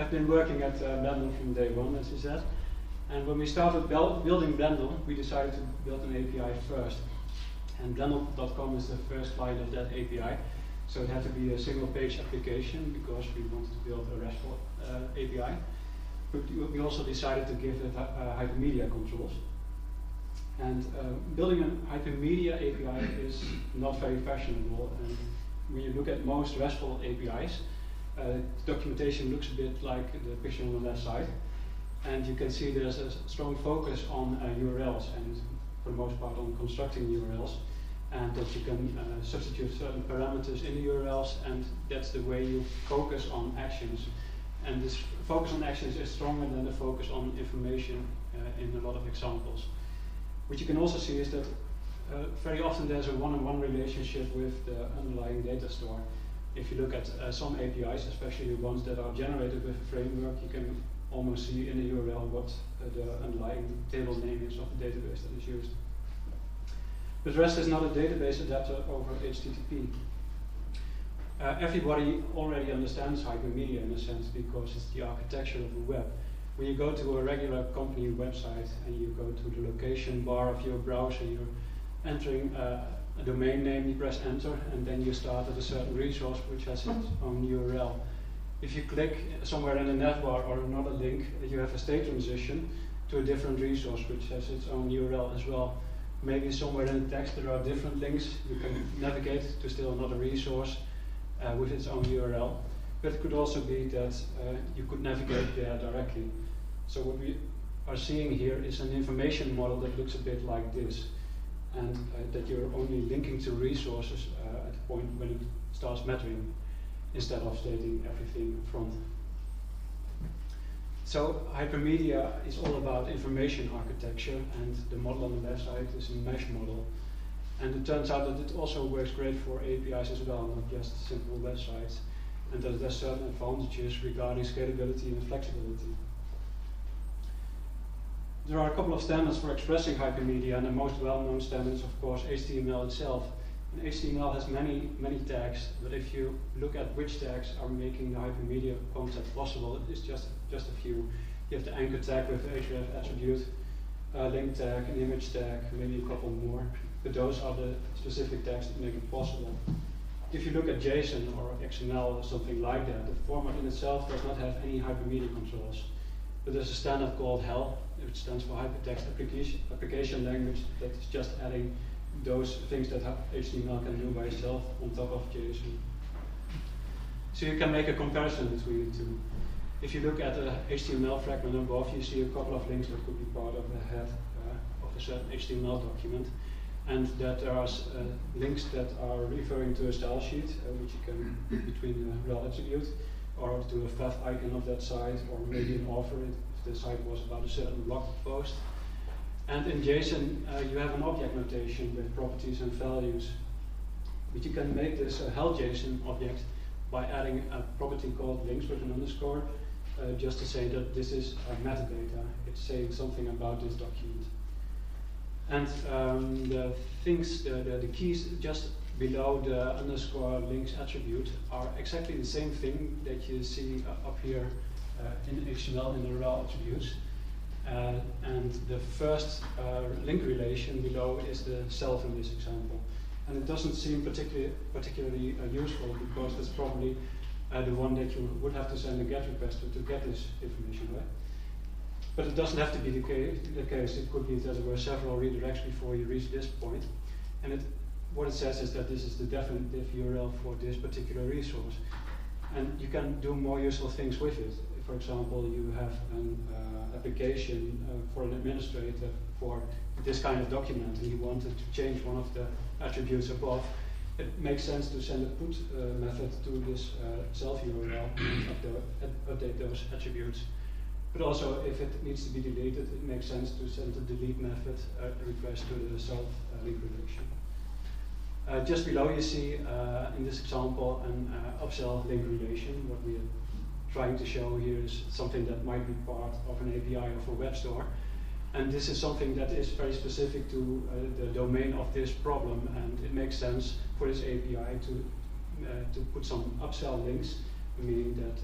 I've been working at Blendle from day one, as you said. And when we started building Blendle, we decided to build an API first. And Blendle.com is the first client of that API. So it had to be a single page application because we wanted to build a RESTful API. But we also decided to give it Hypermedia controls. And building a Hypermedia API is not very fashionable. And when you look at most RESTful APIs, documentation looks a bit like the picture on the left side. And you can see there's a strong focus on URLs, and for the most part on constructing URLs. And that you can substitute certain parameters in the URLs, and that's the way you focus on actions. And this focus on actions is stronger than the focus on information in a lot of examples. What you can also see is that very often there's a one-on-one relationship with the underlying data store. If you look at some APIs, especially the ones that are generated with a framework, you can almost see in the URL what the underlying table name is of the database that is used. But REST is not a database adapter over HTTP. Everybody already understands Hypermedia in a sense because it's the architecture of the web. When you go to a regular company website and you go to the location bar of your browser, you're entering a domain name, you press enter, and then you start at a certain resource which has its own URL. If you click somewhere in the navbar or another link, you have a state transition to a different resource which has its own URL as well. Maybe somewhere in the text there are different links. You can navigate to still another resource with its own URL. But it could also be that you could navigate there directly. So what we are seeing here is an information model that looks a bit like this. And that you're only linking to resources at the point when it starts mattering, instead of stating everything up front. So Hypermedia is all about information architecture, and the model on the left side is a mesh model. And it turns out that it also works great for APIs as well, not just simple websites. And that there's certain advantages regarding scalability and flexibility. There are a couple of standards for expressing Hypermedia, and the most well-known standard is, of course, HTML itself. And HTML has many tags, but if you look at which tags are making the Hypermedia concept possible, it's just a few. You have the anchor tag with the href attribute, link tag, an image tag, maybe a couple more. But those are the specific tags that make it possible. If you look at JSON or XML or something like that, the format in itself does not have any Hypermedia controls. But there's a standard called HAL, which stands for Hypertext Application Language, that is just adding those things that HTML can do by itself on top of JSON. So you can make a comparison between the two. If you look at the HTML fragment above, you see a couple of links that could be part of the head of a certain HTML document. And that there are links that are referring to a style sheet, which you can put between the rel attribute, or to a fav icon of that site, or maybe an author if the site was about a certain blog post. And in JSON, you have an object notation with properties and values. But you can make this a HAL JSON object by adding a property called links with an underscore, just to say that this is metadata. It's saying something about this document. And the keys just below the underscore links attribute are exactly the same thing that you see up here in HTML in the rel attributes. And the first link relation below is the self in this example. And it doesn't seem particularly useful because that's probably the one that you would have to send a GET request to get this information, right? But it doesn't have to be the case. It could be that there were several redirects before you reach this point. And what it says is that this is the definitive URL for this particular resource. And you can do more useful things with it. For example, you have an application for an administrator for this kind of document, and you wanted to change one of the attributes above. It makes sense to send a put method to this self URL and update those attributes. But also, if it needs to be deleted, it makes sense to send a delete method request to the self link relation. Just below you see, in this example, an upsell link relation. What we are trying to show here is something that might be part of an API of a web store. And this is something that is very specific to the domain of this problem, and it makes sense for this API to put some upsell links, meaning that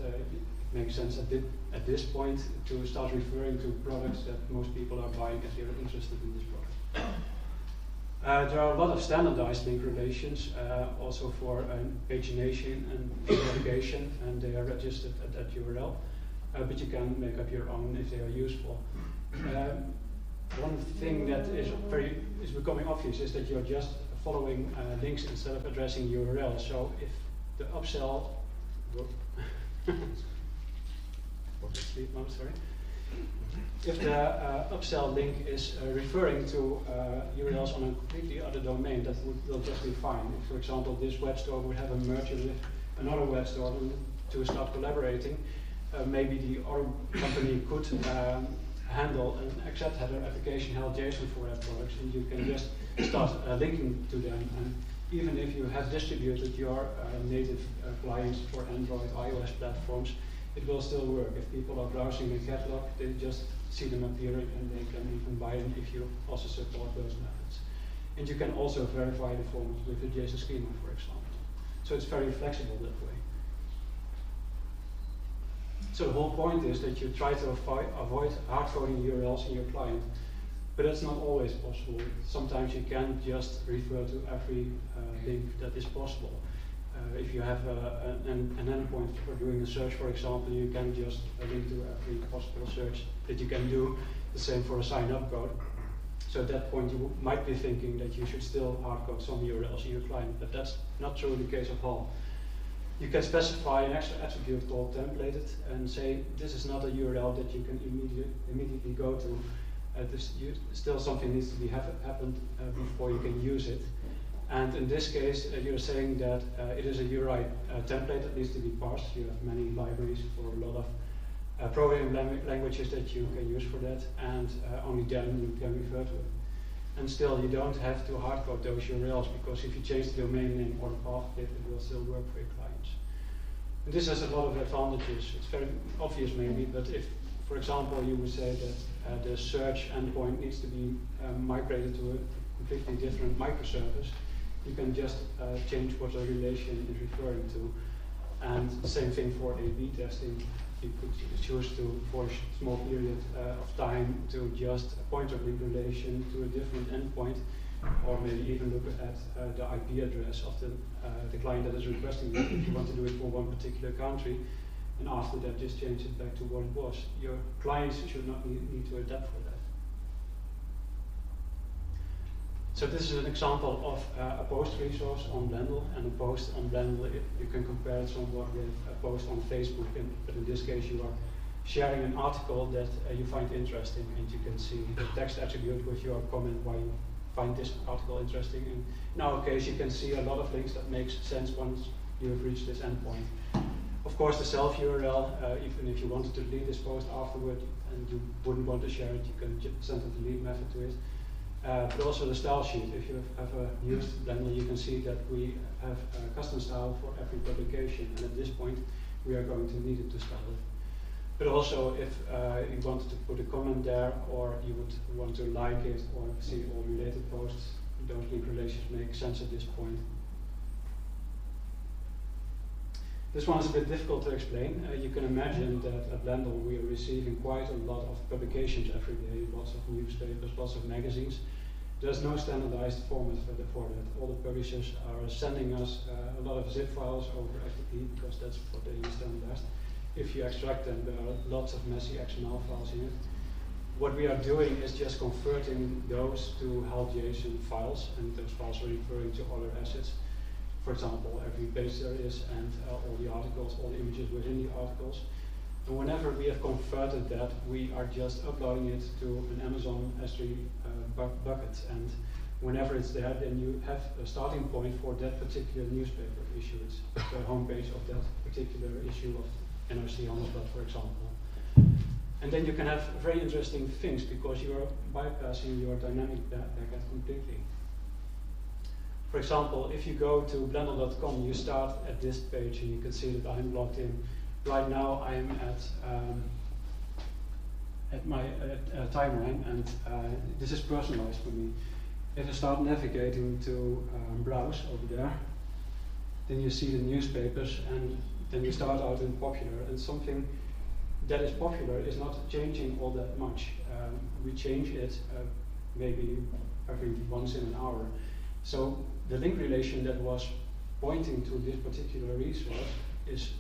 make sense at this point to start referring to products that most people are buying if they're interested in this product. There are a lot of standardized link relations also for pagination and navigation, and they are registered at that URL, but you can make up your own if they are useful. One thing that is becoming obvious is that you're just following links instead of addressing URLs. So if the upsell if the upsell link is referring to URLs on a completely other domain, that will just be fine. If, for example, this web store would have a merger with another web store to start collaborating, maybe the other company could handle an accept header application held JSON for web products, and you can just start linking to them. And even if you have distributed your native clients for Android, iOS platforms, it will still work. If people are browsing the catalog, they just see them appearing and they can even buy them if you also support those methods. And you can also verify the format with a JSON schema, for example. So it's very flexible that way. So the whole point is that you try to avoid hard-coding URLs in your client, but that's not always possible. Sometimes you can't just refer to every link that is possible. If you have an endpoint for doing a search, for example, you can just link to every possible search that you can do. The same for a sign-up code. So at that point, you might be thinking that you should still hard-code some URLs in your client, but that's not true in the case of HAL. You can specify an extra attribute called templated and say this is not a URL that you can immediately go to. Still something needs to be happened before you can use it. And in this case, you're saying that it is a URI template that needs to be parsed. You have many libraries for a lot of programming languages that you can use for that, and only then you can refer to it. And still, you don't have to hardcode those URLs, because if you change the domain name or the path of it will still work for your clients. And this has a lot of advantages. It's very obvious maybe, but if, for example, you would say that the search endpoint needs to be migrated to a completely different microservice, you can just change what a relation is referring to. And the same thing for A/B testing. You could choose to, for a small period of time, to just point a link relation to a different endpoint, or maybe even look at the IP address of the client that is requesting it, if you want to do it for one particular country, and after that just change it back to what it was. Your clients should not need to adapt for that. So this is an example of a post resource on Blendle, and a post on Blendle, you can compare it somewhat with a post on Facebook, but in this case you are sharing an article that you find interesting, and you can see the text attribute with your comment why you find this article interesting. And in our case, you can see a lot of links that makes sense once you have reached this endpoint. Of course, the self URL, even if you wanted to delete this post afterward and you wouldn't want to share it, you can send a delete method to it. But also the style sheet. If you have ever used Blendle, you can see that we have a custom style for every publication, and at this point we are going to need it to style it. But also if you wanted to put a comment there, or you would want to like it or see all related posts, those link relations make sense at this point. This one is a bit difficult to explain. You can imagine that at Blendle we are receiving quite a lot of publications every day, lots of newspapers, lots of magazines. There's no standardized format for that. All the publishers are sending us a lot of zip files over FTP, because that's what they understand best. If you extract them, there are lots of messy XML files in it. What we are doing is just converting those to HAL JSON files, and those files are referring to other assets. For example, every page there is, and all the articles, all the images within the articles. And whenever we have converted that, we are just uploading it to an Amazon S3 bucket. And whenever it's there, then you have a starting point for that particular newspaper issue. It's the homepage of that particular issue of NRC Handelsblad, for example. And then you can have very interesting things, because you are bypassing your dynamic backend completely. For example, if you go to blendle.com, you start at this page and you can see that I'm logged in. Right now I'm at my timeline, and this is personalized for me. If I start navigating to browse over there, then you see the newspapers, and then you start out in popular, and something that is popular is not changing all that much. We change it maybe every once in an hour. So the link relation that was pointing to this particular resource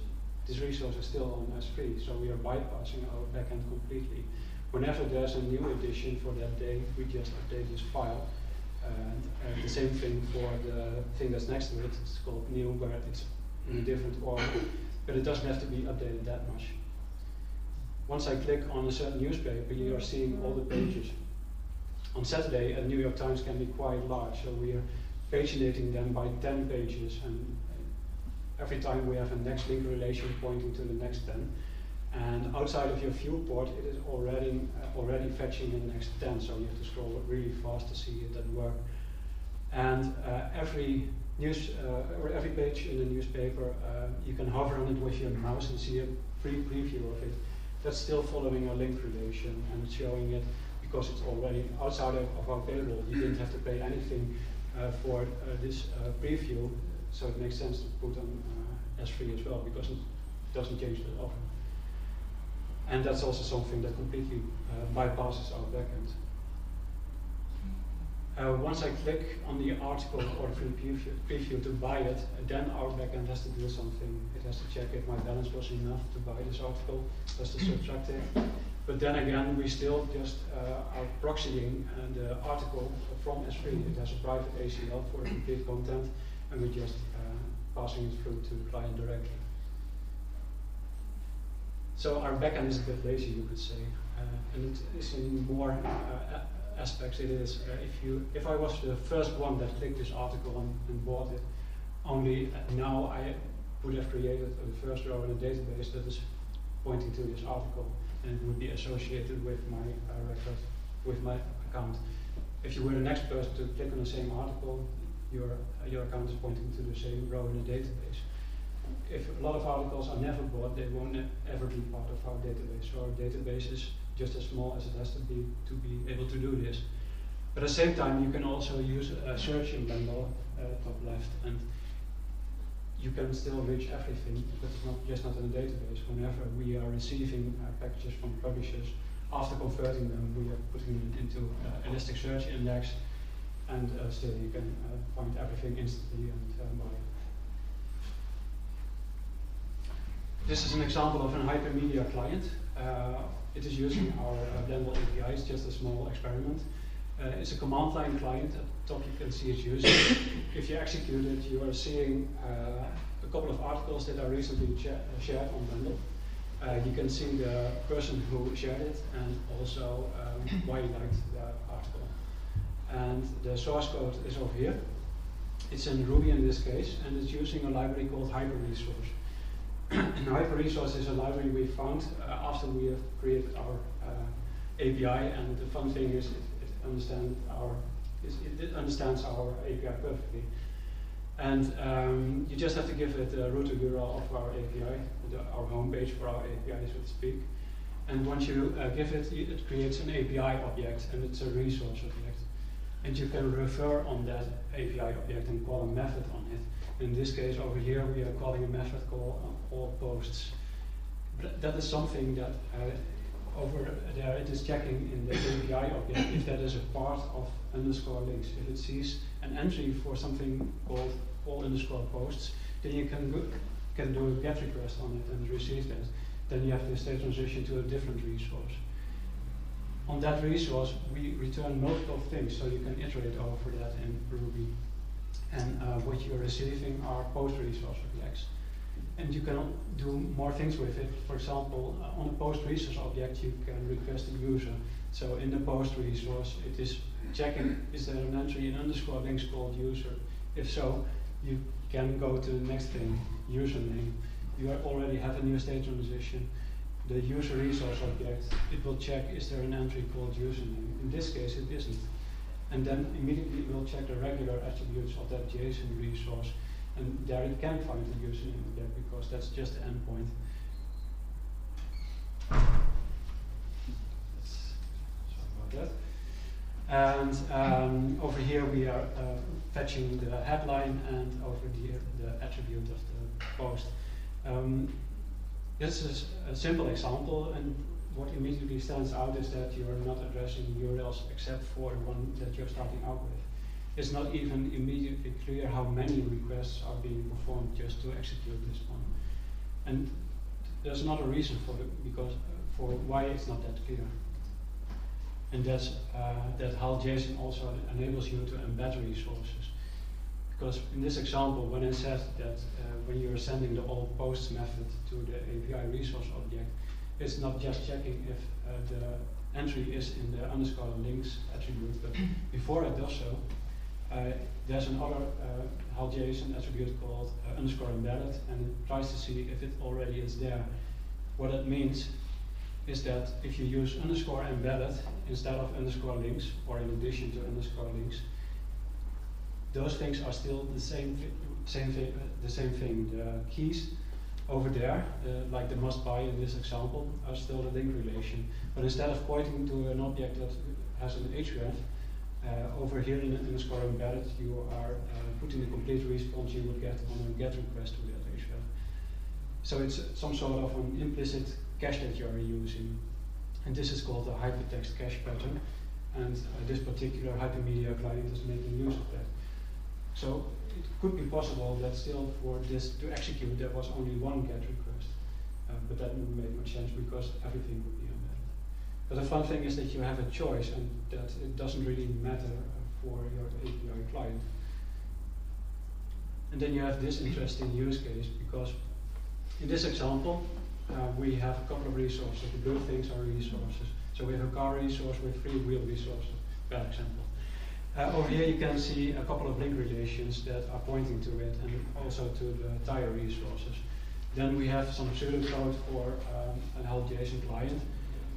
this resource is still on S3, so we are bypassing our backend completely. Whenever there's a new edition for that day, we just update this file. And the same thing for the thing that's next to it. It's called new, where it's in a different order, but it doesn't have to be updated that much. Once I click on a certain newspaper, you are seeing all the pages. On Saturday, a New York Times can be quite large, so we are paginating them by 10 pages, and every time we have a next link relation pointing to the next 10. And outside of your viewport, it is already fetching the next 10, so you have to scroll really fast to see it at work. And every page in the newspaper, you can hover on it with your mouse and see a free preview of it. That's still following a link relation, and it's showing it because it's already outside of our payroll. You didn't have to pay anything for this preview, so it makes sense to put on S3 as well, because it doesn't change that often. And that's also something that completely bypasses our backend. Once I click on the article or free preview to buy it, then our backend has to do something. It has to check if my balance was enough to buy this article, has to subtract it. But then again, we still just are proxying the article from S3. It has a private ACL for the complete content, and we're just passing it through to the client directly. So our backend is a bit lazy, you could say, and it is in more aspects. It is if I was the first one that clicked this article and bought it, only now I would have created the first row in a database that is pointing to this article, and it would be associated with my record, with my account. If you were the next person to click on the same article, your account is pointing to the same row in the database. If a lot of articles are never bought, they won't ever be part of our database. So our database is just as small as it has to be able to do this. But at the same time, you can also use a search in Blendle, top left, and you can still reach everything, but it's not in a database. Whenever we are receiving packages from publishers, after converting them, we are putting them into Elasticsearch index, and still you can find everything instantly and buy it. This is an example of a Hypermedia client. It is using our Blendle API. It's just a small experiment. It's a command line client. At the top you can see its user. If you execute it, you are seeing a couple of articles that are recently shared on Blendle. You can see the person who shared it and also why he liked the article. And the source code is over here. It's in Ruby in this case, and it's using a library called Hypermedia. And Hypermedia is a library we found after we have created our API, and the fun thing is it understands our API perfectly. And you just have to give it a root URL of our API, our homepage for our API, so to speak. And once you give it, it creates an API object, and it's a resource object. And you can refer on that API object and call a method on it. In this case over here, we are calling a method called all posts. But that is something that over there it is checking in the API object if that is a part of underscore links. If it sees an entry for something called all underscore posts, then you can do a GET request on it and receive that. Then you have to state transition to a different resource. On that resource, we return multiple things, so you can iterate over that in Ruby. And what you're receiving are post resource objects. And you can do more things with it. For example, on a post resource object, you can request a user. So in the post resource, it is checking, is there an entry in underscore links called user? If so, you can go to the next thing, username. You already have a new state transition. The user resource object, it will check, is there an entry called username? In this case, it isn't. And then immediately it will check the regular attributes of that JSON resource. And there it can find the username object because that's just the endpoint. Sorry about that. And over here we are fetching the headline, and over here the attribute of the post. This is a simple example, and what immediately stands out is that you are not addressing URLs except for the one that you're starting out with. It's not even immediately clear how many requests are being performed just to execute this one. And there's another reason for why it's not that clear. And that's that HAL-JSON also enables you to embed resources. Because in this example, when it says that when you're sending the all posts method to the API resource object, it's not just checking if the entry is in the underscore links attribute, but before it does so, there's another HAL-JSON attribute called underscore embedded, and it tries to see if it already is there. What that means is that if you use underscore embedded instead of underscore links, or in addition to underscore links, those things are still the same thing. The keys over there, like the must buy in this example, are still the link relation. But instead of pointing to an object that has an href, over here in the underscore embedded, you are putting the complete response you would get on a GET request to that href. So it's some sort of an implicit cache that you are using. And this is called a hypertext cache pattern. And this particular Hypermedia client is making use of that. So it could be possible that still for this to execute there was only one GET request. But that wouldn't make much sense because everything would be embedded. But the fun thing is that you have a choice and that it doesn't really matter for your API client. And then you have this interesting use case because in this example we have a couple of resources. The blue things are resources. So we have a car resource with 3 wheel resources, bad example. Over here you can see a couple of link relations that are pointing to it and also to the tire resources. Then we have some pseudocode for an HAL-JSON client.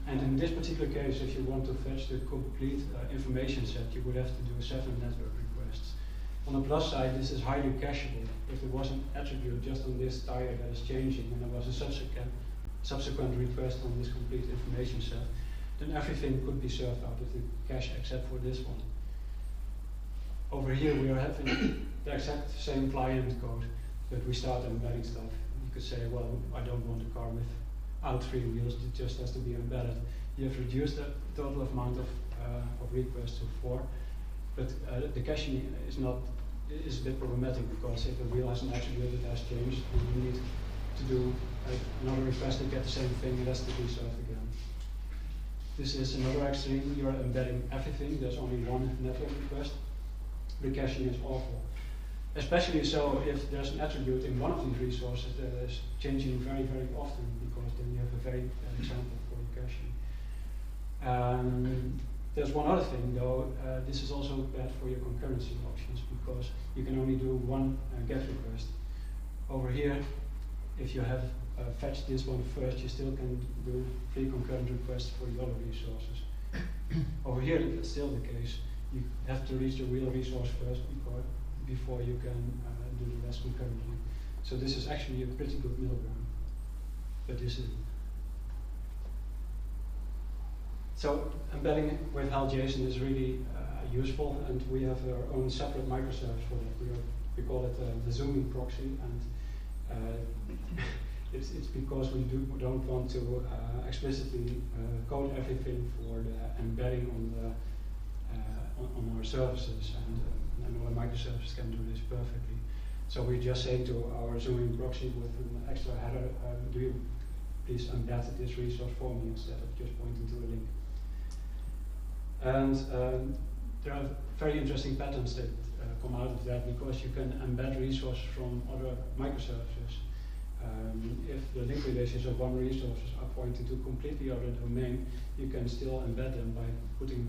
And in this particular case, if you want to fetch the complete information set, you would have to do 7 network requests. On the plus side, this is highly cacheable. If there was an attribute just on this tire that is changing and there was a subsequent request on this complete information set, then everything could be served out of the cache except for this one. Over here we are having the exact same client code, but we start embedding stuff. You could say, well, I don't want a car without 3 wheels, it just has to be embedded. You have reduced the total amount of requests to 4, but the caching is a bit problematic because if a wheel has an attribute that has changed, then you need to do another request to get the same thing, it has to be served again. This is another extreme, you're embedding everything, there's only one network request. The caching is awful. Especially so if there's an attribute in one of these resources that is changing very, very often, because then you have a very bad example for the caching. There's one other thing though, this is also bad for your concurrency options because you can only do one GET request. Over here, if you have fetched this one first, you still can do 3 concurrent requests for the other resources. Over here, it's still the case. You have to reach the real resource first before you can do the rest concurrently. So this is actually a pretty good middle ground, but this isn't. So embedding with HAL-JSON is really useful, and we have our own separate microservice for that. We call it the zooming proxy, and it's because we don't want to explicitly code everything for the embedding on our services, and our microservices can do this perfectly. So we just say to our zooming proxy with an extra header, do you please embed this resource for me instead of just pointing to a link. And there are very interesting patterns that come out of that because you can embed resources from other microservices. If the link relations of one resource are pointing to a completely other domain, you can still embed them by putting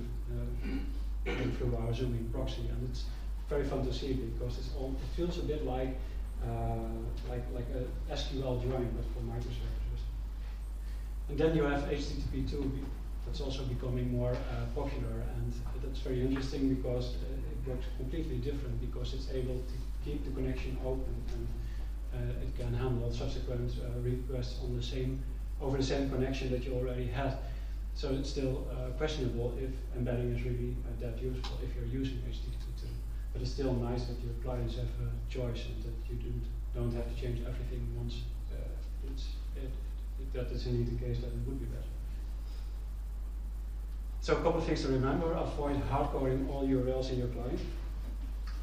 through our zooming proxy, and it's very fun to see because it feels a bit like a SQL join, but for microservices. And then you have HTTP2, that's also becoming more popular, and that's very interesting because it works completely different because it's able to keep the connection open, and it can handle subsequent requests on over the same connection that you already had. So it's still questionable if embedding is really that useful if you're using HTTP2. But it's still nice that your clients have a choice and that you don't have to change everything once if that is indeed the case, then it would be better. So a couple of things to remember: avoid hard-coding all URLs in your client.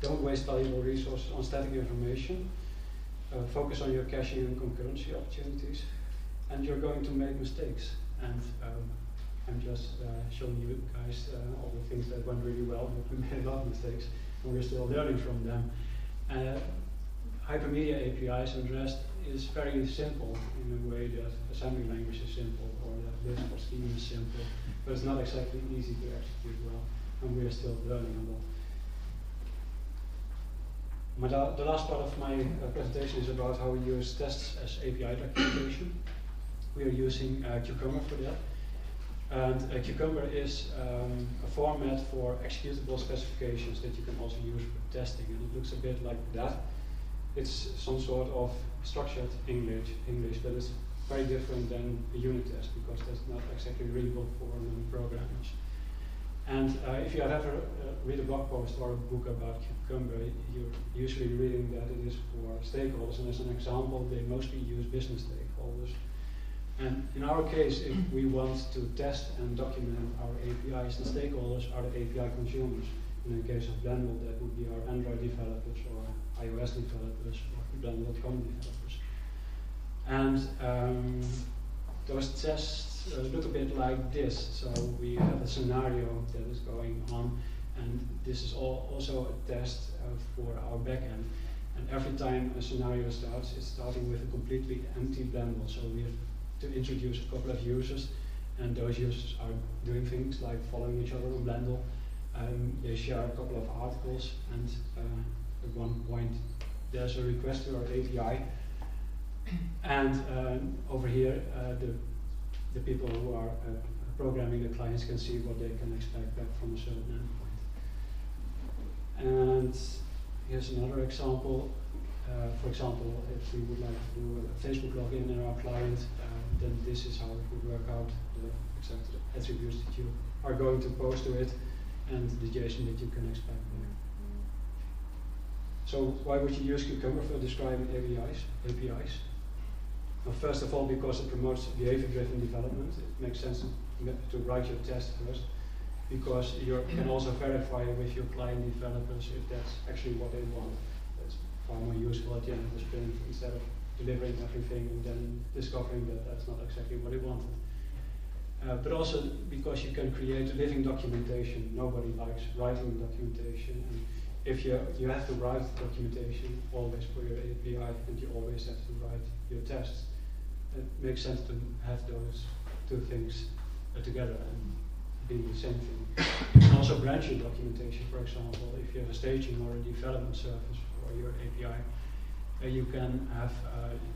Don't waste valuable resources on static information. Focus on your caching and concurrency opportunities. And you're going to make mistakes. And I'm just showing you guys all the things that went really well, but we made a lot of mistakes, and we're still learning from them. Hypermedia APIs and REST is very simple in a way that assembly language is simple, or that Lisp or Scheme is simple, but it's not exactly easy to execute well, and we are still learning a lot. The last part of my presentation is about how we use tests as API documentation. We are using Cucumber for that. And Cucumber is a format for executable specifications that you can also use for testing. And it looks a bit like that. It's some sort of structured English, but it's very different than a unit test because that's not exactly readable for non-programmers. And if you have ever read a blog post or a book about Cucumber, you're usually reading that it is for stakeholders. And as an example, they mostly use business stakeholders. And in our case, if we want to test and document our APIs, the stakeholders are the API consumers. In the case of Blendle, that would be our Android developers or iOS developers or Blendle.com developers. And those tests look a bit like this. So we have a scenario that is going on, and this is also a test for our backend. And every time a scenario starts, it's starting with a completely empty Blendle. So we have to introduce a couple of users, and those users are doing things like following each other on Blendle. They share a couple of articles, and at one point there's a request to our API. And over here, the people who are programming the clients can see what they can expect back from a certain endpoint. And here's another example. For example, if we would like to do a Facebook login in our client, then this is how it would work out, the exact attributes that you are going to post to it, and the JSON that you can expect there. So why would you use Cucumber for describing APIs? Well, first of all, because it promotes behavior-driven development. It makes sense to write your test first, because you can also verify with your client developers if that's actually what they want. That's far more useful at the end of the sprint instead of delivering everything and then discovering that that's not exactly what they wanted. But also because you can create living documentation. Nobody likes writing documentation, and if you have to write documentation always for your API, and you always have to write your tests, it makes sense to have those two things together and be the same thing. You can also branch your documentation. For example, if you have a staging or a development service for your API, you can have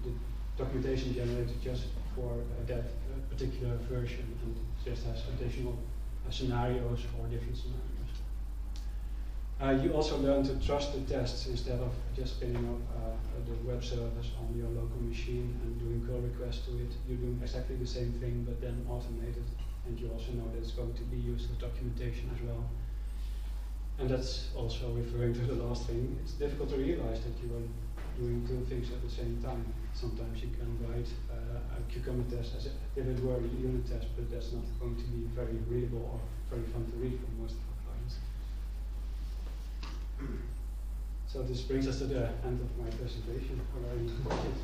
the documentation generated just for that particular version, and just has additional scenarios or different scenarios. You also learn to trust the tests instead of just spinning up the web service on your local machine and doing curl requests to it. You're doing exactly the same thing, but then automated, and you also know that it's going to be used as documentation as well. And that's also referring to the last thing. It's difficult to realize that you are doing two things at the same time. Sometimes you can write a Cucumber test as if it were a unit test, but that's not going to be very readable or very fun to read for most of our clients. So this brings us to the end of my presentation. Are there any questions?